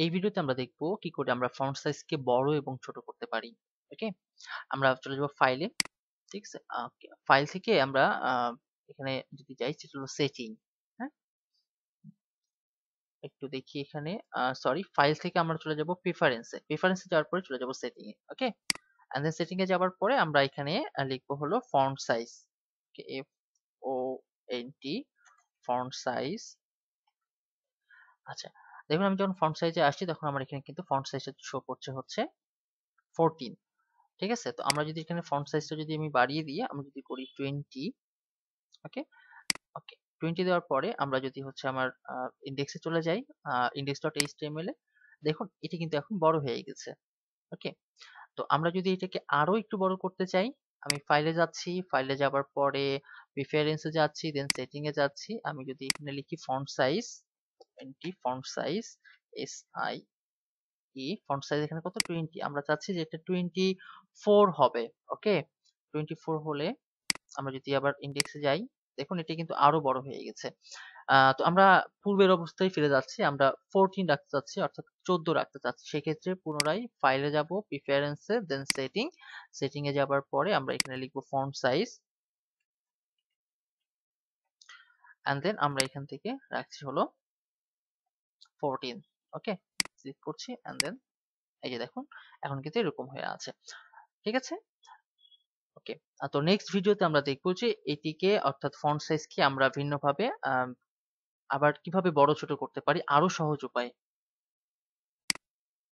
এই ভিডিওতে আমরা দেখব কি করে আমরা ফন্ট সাইজকে বড় এবং ছোট করতে পারি। ওকে, আমরা চলে যাব ফাইলে। ঠিক আছে, ফাইল থেকে আমরা এখানে যদি যাই সেটা হলো সেটিং। হ্যাঁ, একটু দেখি এখানে, সরি, ফাইল থেকে আমরা চলে যাব প্রিফারেন্সে যাওয়ার পরে চলে যাব সেটিং এ। ওকে, এন্ড দেন সেটিং এ যাওয়ার পরে আমরা এখানে লিখবো হলো font size. F O N T, font size. আচ্ছা, দেখুন আমি যখন ফন্ট সাইজে আসছি তখন আমার এখানে কিন্তু ফন্ট সাইজটা শো করছে হচ্ছে 14। ঠিক আছে, তো আমরা যদি এখানে ফন্ট সাইজটা যদি আমি বাড়িয়ে দিই, আমরা যদি করি 20। ওকে, ওকে, 20 দেওয়ার পরে আমরা যদি হচ্ছে আমার ইন্ডেক্সে চলে যাই, index.html এ, দেখুন এটি কিন্তু এখন বড় হয়ে গেছে। ওকে, তো আমরা যদি এটাকে আরো একটু বড় করতে চাই, আমি ফাইলে যাচ্ছি, ফাইলে যাবার পরে প্রিফারেন্সে যাচ্ছি, দেন সেটিং এ যাচ্ছি, আমি যদি এখানে লিখি font size 20, font size S I E, font size এখানে কত 20, আমরা চাচ্ছি যে এটা 24 হবে। ওকে, 24 হলে আমরা যদি আবার ইন্ডেক্সে যাই, দেখুন এটি কিন্তু আরো বড় হয়ে গেছে। তো আমরা পূর্বের অবস্থায় ফিরে যাচ্ছি, আমরা 14 রাখতে চাচ্ছি, অর্থাৎ 14 রাখতে চাচ্ছি। সেক্ষেত্রে পুনরায় ফাইলে যাব, প্রিফারেন্সে, দেন সেটিং এ যাবার পরে আমরা এখানে লিখবো ফন্ট সাইজ, এন্ড দেন আমরা এখান থেকে রাখছি হলো 14। ওকে, ক্লিক করছি, এন্ড দেন এই যে দেখুন এখন কিন্তু এরকম হয়ে আছে। ঠিক আছে, ওকে। তো নেক্সট ভিডিওতে আমরা দেখবো যে এটিকে, অর্থাৎ ফন্ট সাইজকে আমরা ভিন্নভাবে আবার কিভাবে বড় ছোট করতে পারি আরো সহজ উপায়ে।